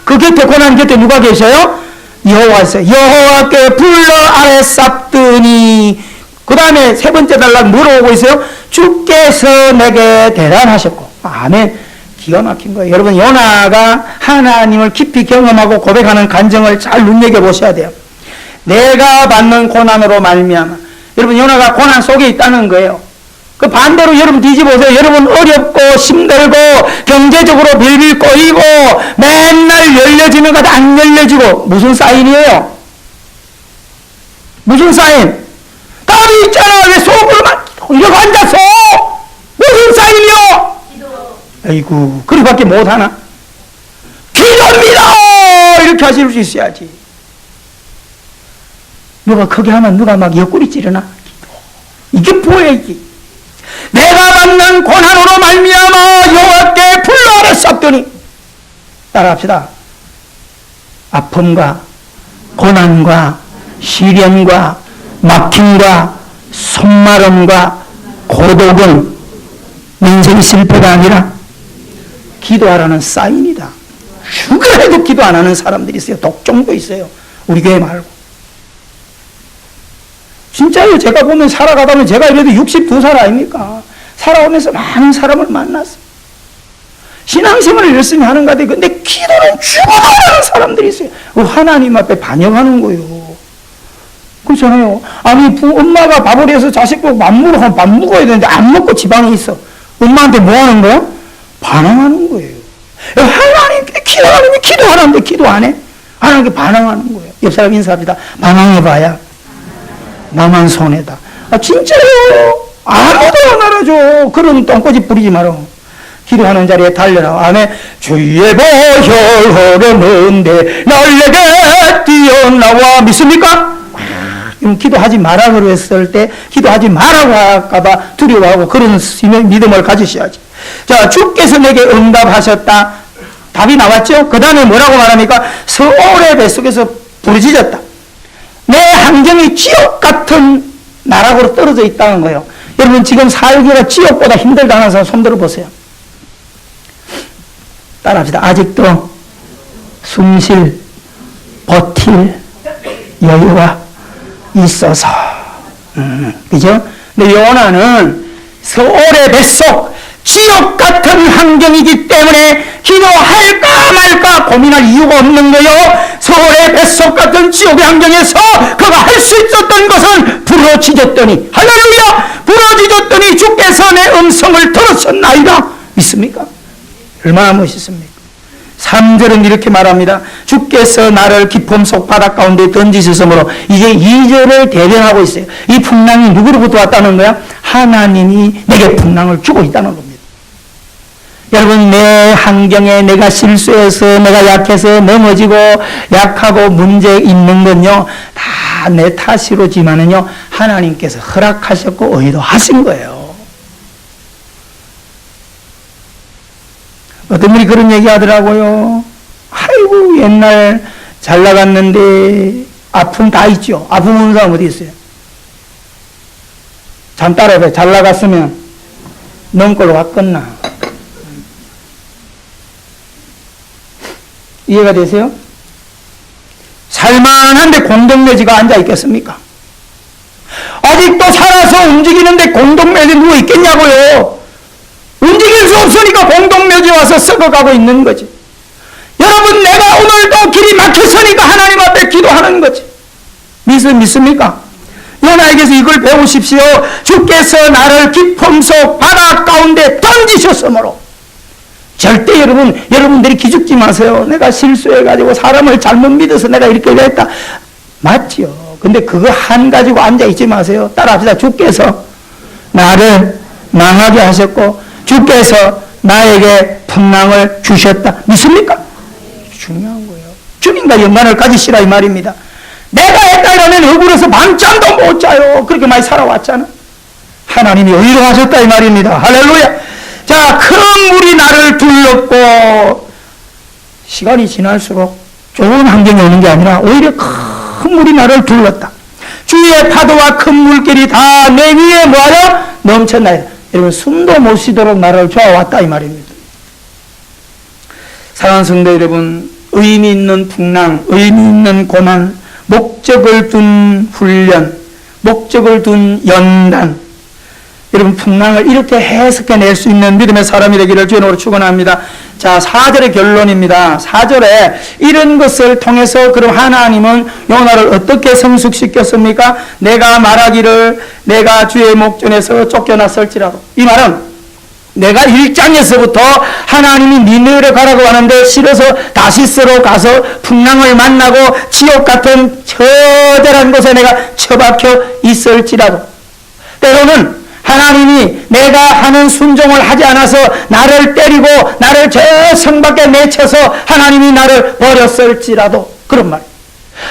[SPEAKER 1] 그 곁에 고난 곁에 누가 계셔요? 여호와 있어요. 여호와께 불러 아래 쌉더니 그 다음에 세 번째 단락 물어보고 있어요. 주께서 내게 대단하셨고 아멘. 기가 막힌 거예요. 여러분 요나가 하나님을 깊이 경험하고 고백하는 간증을 잘 눈여겨보셔야 돼요. 내가 받는 고난으로 말미암아 여러분 요나가 고난 속에 있다는 거예요. 그 반대로 여러분 뒤집어보세요. 여러분 어렵고 힘들고 경제적으로 빌빌 꼬이고 맨날 열려지는 것 안 열려지고 무슨 사인이에요? 무슨 사인? 답이 있잖아. 왜 속으로만 이러고 앉아서 무슨 사인이요? 아이고 그렇게밖에 못하나? 기도입니다 이렇게 하실 수 있어야지. 누가 크게 하면 누가 막 옆구리 찌르나? 이게 뭐야 이게? 내가 받는 고난으로 말미암아 여호와께 불러라 쌉더니 따라합시다. 아픔과 고난과 시련과 막힘과 손마름과 고독은 인생의 실패가 아니라 기도하라는 사인이다. 죽어라도 기도 안 하는 사람들이 있어요. 독종도 있어요. 우리 교회 말고. 진짜요. 제가 보면 살아가다 보면 제가 이래도 62살 아닙니까? 살아오면서 많은 사람을 만났어. 신앙생활을 열심히 하는 것 같아요. 근데 기도는 죽어도 하는 사람들이 있어요. 하나님 앞에 반역하는 거예요. 그렇잖아요. 아니 엄마가 밥을 해서 자식 보고 밥 먹어야 되는데 안 먹고 지방에 있어. 엄마한테 뭐 하는 거야? 반항하는 거예요. 하나님께 기도하는데 기도하는데 기도 안 해? 하나님께 반항하는 거예요. 옆 사람 인사합니다. 반항해봐야 나만 손해다. 아 진짜요. 아무도 안 알아줘. 그런 똥꼬집 부리지 마라. 기도하는 자리에 달려라. 아멘. 주의 보혈 흐르는데 날 내게 뛰어나와. 믿습니까? 기도하지 마라 그랬을 때 기도하지 마라고 할까봐 두려워하고 그런 믿음을 가지셔야지. 자, 주께서 내게 응답하셨다. 답이 나왔죠? 그 다음에 뭐라고 말합니까? 서울의 뱃속에서 부르짖었다. 내 환경이 지옥 같은 나락으로 떨어져 있다는 거예요. 여러분 지금 살기가 지옥보다 힘들다는 사람 손 들어보세요. 따라합시다. 아직도 숨쉴 버틸 여유가 있어서. 그죠? 근데 요나는 서울의 뱃속 지옥 같은 환경이기 때문에 기도할까 말까 고민할 이유가 없는 거요. 서울의 뱃속 같은 지옥의 환경에서 그가 할 수 있었던 것은 부러지졌더니, 할렐루야! 부러지졌더니 주께서 내 음성을 들으셨나이다. 믿습니까? 얼마나 멋있습니까? 3절은 이렇게 말합니다. 주께서 나를 깊음 속 바다 가운데 던지셨으므로. 이제 2절을 대변하고 있어요. 이 풍랑이 누구로부터 왔다는 거야? 하나님이 내게 풍랑을 주고 있다는 겁니다. 여러분, 내 환경에 내가 실수해서 내가 약해서 넘어지고 약하고 문제 있는 건요 다 내 탓이로지만은요 하나님께서 허락하셨고 의도하신 거예요. 어떤 분이 그런 얘기 하더라고요. 아이고 옛날 잘 나갔는데 아픔 다 있죠. 아픔 없는 사람 어디 있어요? 잠 따라해봐요. 잘 나갔으면 넌 걸로 왔겠나? 이해가 되세요? 살만한데 공동묘지가 앉아 있겠습니까? 아직도 살아서 움직이는데 공동묘지 누워 있겠냐고요? 움직일 수 없으니까 공동묘지 와서 썩어가고 있는 거지. 여러분, 내가 오늘도 길이 막혔으니까 하나님 앞에 기도하는 거지. 믿습니까? 요나에게서 이걸 배우십시오. 주께서 나를 깊음 속 바다 가운데 던지셨으므로. 절대 여러분들이 기죽지 마세요. 내가 실수해가지고 사람을 잘못 믿어서 내가 이렇게 됐다. 맞지요. 근데 그거 한 가지고 앉아있지 마세요. 따라합시다. 주께서 나를 망하게 하셨고 주께서 나에게 풍랑을 주셨다. 믿습니까? 중요한 거예요. 주님과 연관을 가지시라 이 말입니다. 내가 했다 이러면 억울해서 밤잠도 못 자요. 그렇게 많이 살아왔잖아. 하나님이 의로하셨다 이 말입니다. 할렐루야. 자, 큰 물이 나를 둘렀고, 시간이 지날수록 좋은 환경이 오는 게 아니라 오히려 큰 물이 나를 둘렀다. 주위의 파도와 큰 물길이 다 내 위에 뭐하여 넘쳤나요? 여러분, 숨도 못 쉬도록 나를 좋아왔다 이 말입니다. 사랑하는 성도 여러분, 의미 있는 풍랑, 의미 있는 고난, 목적을 둔 훈련, 목적을 둔 연단, 여러분, 풍랑을 이렇게 해석해낼 수 있는 믿음의 사람이 되기를 주님으로 축원합니다. 자, 4절의 결론입니다. 4절에 이런 것을 통해서 그럼 하나님은 요나를 어떻게 성숙시켰습니까? 내가 말하기를 내가 주의 목전에서 쫓겨났을지라도. 이 말은 내가 1장에서부터 하나님이 니느웨로 가라고 하는데 싫어서 다시스로 가서 풍랑을 만나고 지옥 같은 처절한 곳에 내가 처박혀 있을지라도, 때로는 하나님이 내가 하는 순종을 하지 않아서 나를 때리고 나를 저 성 밖에 내쳐서 하나님이 나를 버렸을지라도, 그런 말.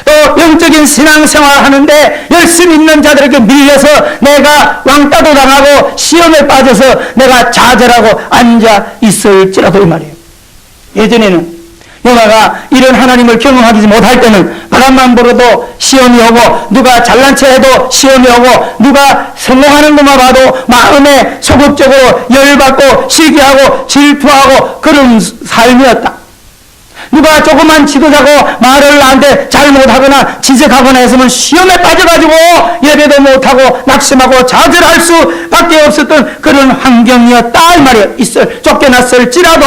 [SPEAKER 1] 또 영적인 신앙생활 하는데 열심히 있는 자들에게 밀려서 내가 왕따도 당하고 시험에 빠져서 내가 좌절하고 앉아 있을지라도 이 말이에요. 예전에는 요나가 이런 하나님을 경험하지 못할 때는 바람만 불어도 시험이 오고 누가 잘난 체 해도 시험이 오고 누가 성공하는 것만 봐도 마음에 소극적으로 열받고 시기하고 질투하고 그런 삶이었다. 누가 조그만 지도자고 말을 나한테 잘못하거나 지적하거나 했으면 시험에 빠져가지고 예배도 못하고 낙심하고 좌절할 수밖에 없었던 그런 환경이었다 이 말이에요. 쫓겨났을지라도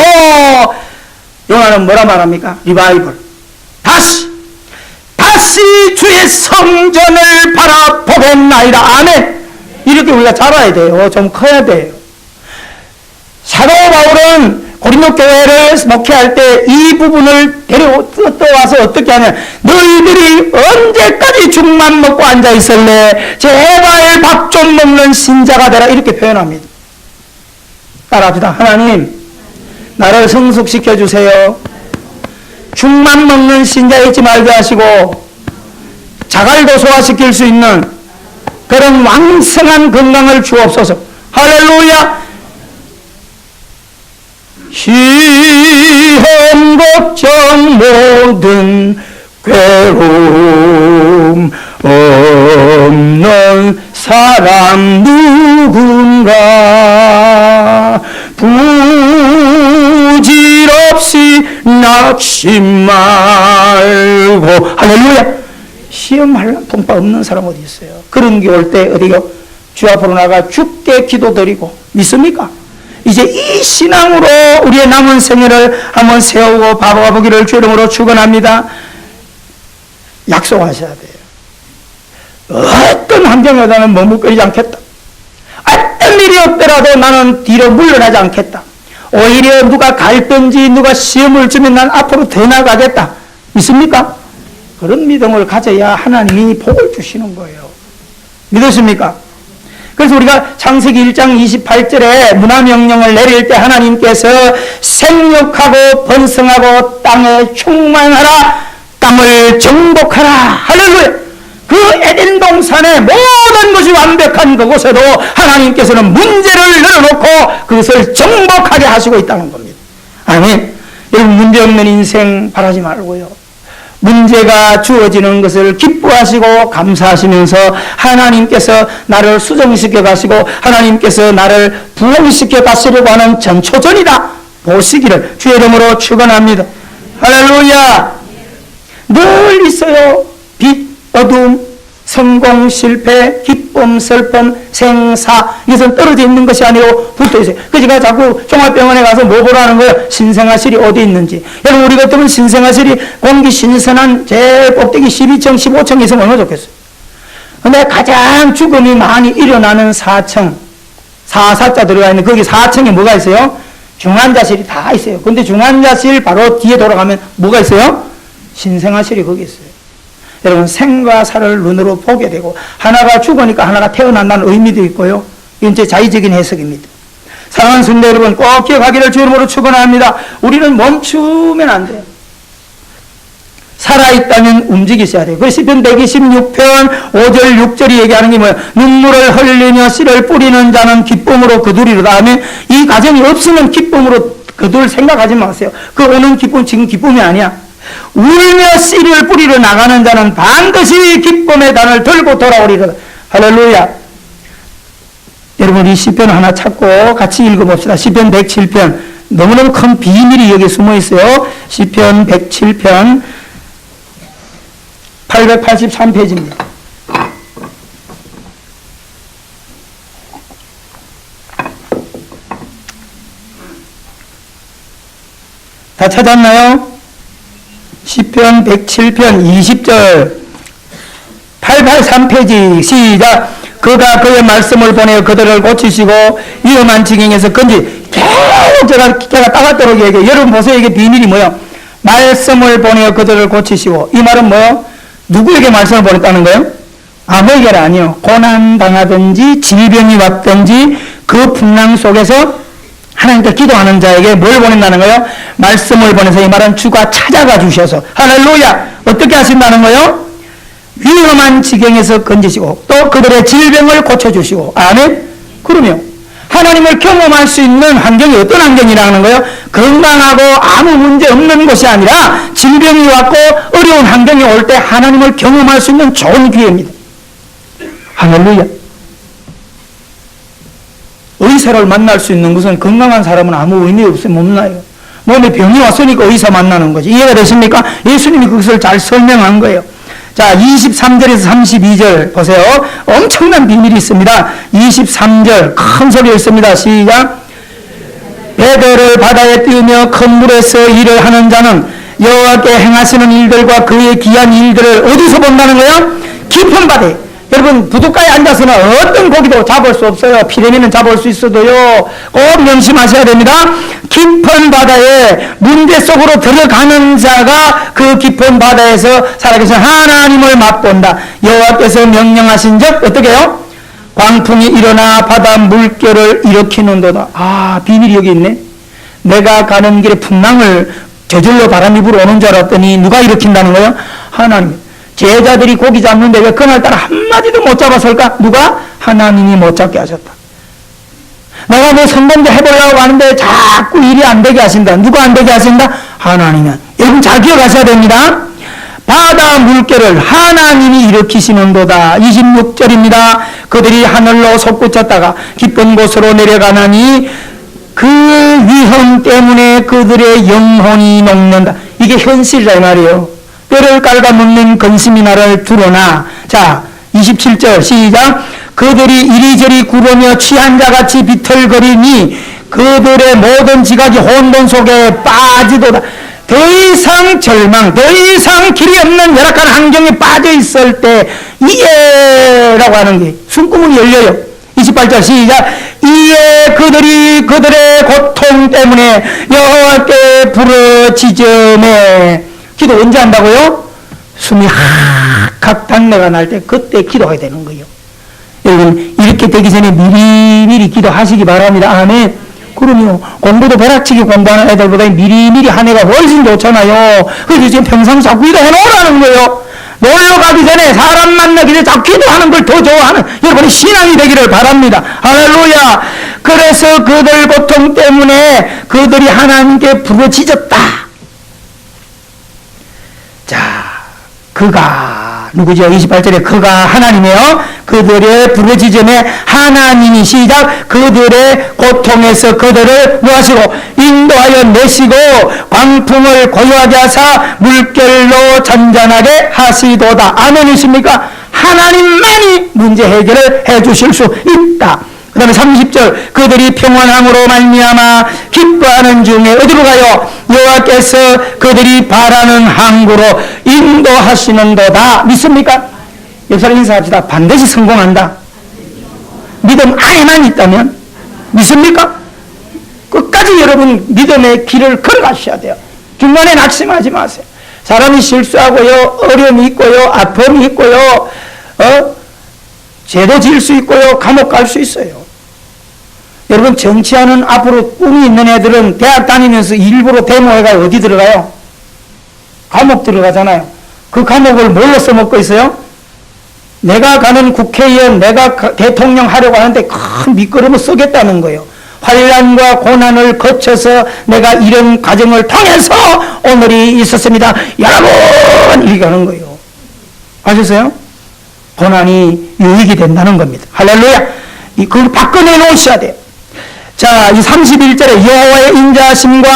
[SPEAKER 1] 요나는 뭐라 말합니까? 리바이벌. 다시 주의 성전을 바라보겠나이다. 아멘. 이렇게 우리가 자라야 돼요. 좀 커야 돼요. 사도 바울은 고린도 교회를 목회할 때 이 부분을 떠와서 어떻게 하냐. 너희들이 언제까지 죽만 먹고 앉아 있을래? 제발 밥 좀 먹는 신자가 되라. 이렇게 표현합니다. 따라합시다. 하나님, 나를 성숙시켜 주세요. 죽만 먹는 신자 있지 말게 하시고 자갈도 소화시킬 수 있는 그런 왕성한 건강을 주옵소서. 할렐루야. 시험 걱정 모든 괴로움 없는 사람 누군가 부질없이 낙심 말고. 할렐루야. 시험할 통파 없는 사람 어디 있어요? 그런 게 올 때 어디요? 주 앞으로 나가 죽게 기도드리고. 믿습니까? 이제 이 신앙으로 우리의 남은 생애를 한번 세우고 바보가 보기를 주 이름으로 축원합니다. 약속하셔야 돼요. 어떤 환경에 나는 머뭇거리지 않겠다. 어떤 일이 없더라도 나는 뒤로 물러나지 않겠다. 오히려 누가 갈든지 누가 시험을 주면 난 앞으로 더 나가겠다. 믿습니까? 그런 믿음을 가져야 하나님이 복을 주시는 거예요. 믿으십니까? 그래서 우리가 창세기 1장 28절에 문화명령을 내릴 때 하나님께서 생육하고 번성하고 땅에 충만하라, 땅을 정복하라. 할렐루야. 그 에덴 동산의 모든 것이 완벽한 그곳에도 하나님께서는 문제를 늘어놓고 그것을 정복하게 하시고 있다는 겁니다. 아멘. 여러분, 문제없는 인생 바라지 말고요. 문제가 주어지는 것을 기뻐하시고 감사하시면서 하나님께서 나를 수정시켜 가시고 하나님께서 나를 부흥시켜 가시려고 하는 전초전이다 보시기를 주의 이름으로 축원합니다. 할렐루야. 늘 있어요. 빛, 어둠, 성공, 실패, 기쁨, 슬픔, 생사. 이것은 떨어져 있는 것이 아니고 붙어 있어요. 그래서 제가 자꾸 종합병원에 가서 뭐 보라는 거예요? 신생아실이 어디 있는지. 여러분, 우리 같으면 신생아실이 공기 신선한 제일 꼭대기 12층, 15층 있으면 얼마나 좋겠어요. 근데 가장 죽음이 많이 일어나는 4층, 4자 들어가 있는 거기 4층에 뭐가 있어요? 중환자실이 다 있어요. 근데 중환자실 바로 뒤에 돌아가면 뭐가 있어요? 신생아실이 거기 있어요. 여러분, 생과 사를 눈으로 보게 되고 하나가 죽으니까 하나가 태어난다는 의미도 있고요. 이건 제 자의적인 해석입니다. 사랑하는 성도 여러분, 꼭 기억하기를 주 이름으로 축원합니다. 우리는 멈추면 안 돼요. 살아있다면 움직이셔야 돼요. 그 시편 126편 5절 6절이 얘기하는 게 뭐예요? 눈물을 흘리며 씨를 뿌리는 자는 기쁨으로 거두리로다 하면 이 가정이 없으면 기쁨으로 거둘 생각하지 마세요. 그 오는 기쁨 지금 기쁨이 아니야. 울며 씨를 뿌리러 나가는 자는 반드시 기쁨의 단을 들고 돌아오리로다. 할렐루야. 여러분, 이 시편 하나 찾고 같이 읽어봅시다. 시편 107편. 너무너무 큰 비밀이 여기 숨어 있어요. 시편 107편 883페이지입니다. 다 찾았나요? 시편 107편 20절 883페이지 시작. 그가 그의 말씀을 보내어 그들을 고치시고 위험한 지경에서 건지. 계속 제가 따갑도록 얘기해요. 여러분 보세요. 이게 비밀이 뭐예요? 말씀을 보내어 그들을 고치시고. 이 말은 뭐예요? 누구에게 말씀을 보냈다는 거예요? 아무에게 아니요. 고난 당하든지 질병이 왔든지 그 풍랑 속에서 하나님께 기도하는 자에게 뭘 보낸다는 거예요? 말씀을 보내서. 이 말은 주가 찾아가 주셔서. 할렐루야. 어떻게 하신다는 거예요? 위험한 지경에서 건지시고 또 그들의 질병을 고쳐주시고. 아멘. 그러면 하나님을 경험할 수 있는 환경이 어떤 환경이라는 거예요? 건강하고 아무 문제 없는 곳이 아니라 질병이 왔고 어려운 환경이 올 때 하나님을 경험할 수 있는 좋은 기회입니다. 할렐루야. 의사를 만날 수 있는 것은 건강한 사람은 아무 의미 없어요. 못 나요. 몸에 병이 왔으니까 의사 만나는 거지. 이해가 되십니까? 예수님이 그것을 잘 설명한 거예요. 자, 23절에서 32절 보세요. 엄청난 비밀이 있습니다. 23절 큰 소리 있습니다. 시작. 배들을 바다에 띄우며 큰 물에서 일을 하는 자는 여호와께 행하시는 일들과 그의 귀한 일들을 어디서 본다는 거예요? 깊은 바다에. 여러분 부둣가에 앉아서는 어떤 고기도 잡을 수 없어요. 피레미는 잡을 수 있어도요. 꼭 명심하셔야 됩니다. 깊은 바다에 문제 속으로 들어가는 자가 그 깊은 바다에서 살아계신 하나님을 맛본다. 여호와께서 명령하신 적 어떻게 해요? 광풍이 일어나 바다 물결을 일으키는도다. 아, 비밀이 여기 있네. 내가 가는 길에 풍랑을 저절로 바람이 불어오는 줄 알았더니 누가 일으킨다는 거예요? 하나님. 제자들이 고기 잡는데 왜 그날따라 한마디도 못 잡았을까? 누가? 하나님이 못 잡게 하셨다. 내가 뭐 성공도 해보려고 하는데 자꾸 일이 안 되게 하신다. 누가 안 되게 하신다? 하나님은. 여러분 잘 기억하셔야 됩니다. 바다 물결을 하나님이 일으키시는도다. 26절입니다. 그들이 하늘로 솟구쳤다가 깊은 곳으로 내려가나니 그 위험 때문에 그들의 영혼이 녹는다. 이게 현실이라 말이에요. 뼈를 깔아먹는 근심이 나를 두르나. 자, 27절 시작. 그들이 이리저리 구르며 취한 자같이 비틀거리니 그들의 모든 지각이 혼돈 속에 빠지도다. 더 이상 절망, 더 이상 길이 없는 열악한 환경에 빠져 있을 때 이에라고 하는 게 숨구멍이 열려요. 28절 시작. 이에 그들이 그들의 고통 때문에 여호와께 부르짖으매. 기도 언제 한다고요? 숨이 확확 단내가 날 때 그때 기도해야 되는 거예요. 여러분 이렇게 되기 전에 미리미리 기도하시기 바랍니다. 아멘. 그럼요. 공부도 벼락치기 공부하는 애들보다 미리미리 한 해가 훨씬 좋잖아요. 그래서 지금 평상 자꾸 기도해 놓으라는 거예요. 놀러 가기 전에 사람 만나기 전에 자꾸 기도하는 걸 더 좋아하는 여러분의 신앙이 되기를 바랍니다. 할렐루야. 그래서 그들 고통 때문에 그들이 하나님께 부르짖었다. 자, 그가 누구죠? 28절에 그가 하나님이에요. 그들의 부르짖음에 하나님이 시작. 그들의 고통에서 그들을 뭐하시고 인도하여 내시고 광풍을 고요하게 하사 물결로 잔잔하게 하시도다. 아멘이십니까? 하나님만이 문제 해결을 해주실 수 있다. 그 다음에 30절 그들이 평안함으로 말미암아 기뻐하는 중에 어디로 가요? 여호와께서 그들이 바라는 항구로 인도하시는도다. 믿습니까? 옆사람 인사합시다. 반드시 성공한다. 믿음 안에만 있다면 믿습니까? 끝까지 여러분 믿음의 길을 걸어가셔야 돼요. 중간에 낙심하지 마세요. 사람이 실수하고요, 어려움이 있고요, 아픔이 있고요, 죄도 지을 수 있고요, 감옥 갈 수 있어요. 여러분 정치하는 앞으로 꿈이 있는 애들은 대학 다니면서 일부러 데모해가 어디 들어가요? 감옥 들어가잖아요. 그 감옥을 뭘로 써먹고 있어요? 내가 가는 국회의원, 내가 대통령 하려고 하는데 큰 밑거름을 쓰겠다는 거예요. 환난과 고난을 거쳐서 내가 이런 과정을 통해서 오늘이 있었습니다. 여러분! 이렇게 하는 거예요. 아셨어요? 고난이 유익이 된다는 겁니다. 할렐루야! 그걸 바꿔내 놓으셔야 돼요. 자, 이 31절에 여호와의 인자하심과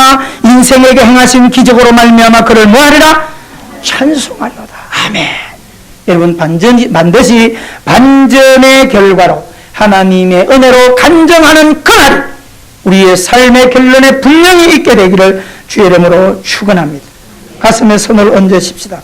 [SPEAKER 1] 인생에게 행하신 기적으로 말미암아 그를 뭐하리라? 찬송하리로다. 아멘. 여러분 반드시 반전의 결과로 하나님의 은혜로 간정하는 그날이 우리의 삶의 결론에 분명히 있게 되기를 주의 이름으로 축원합니다. 가슴에 손을 얹으십시다.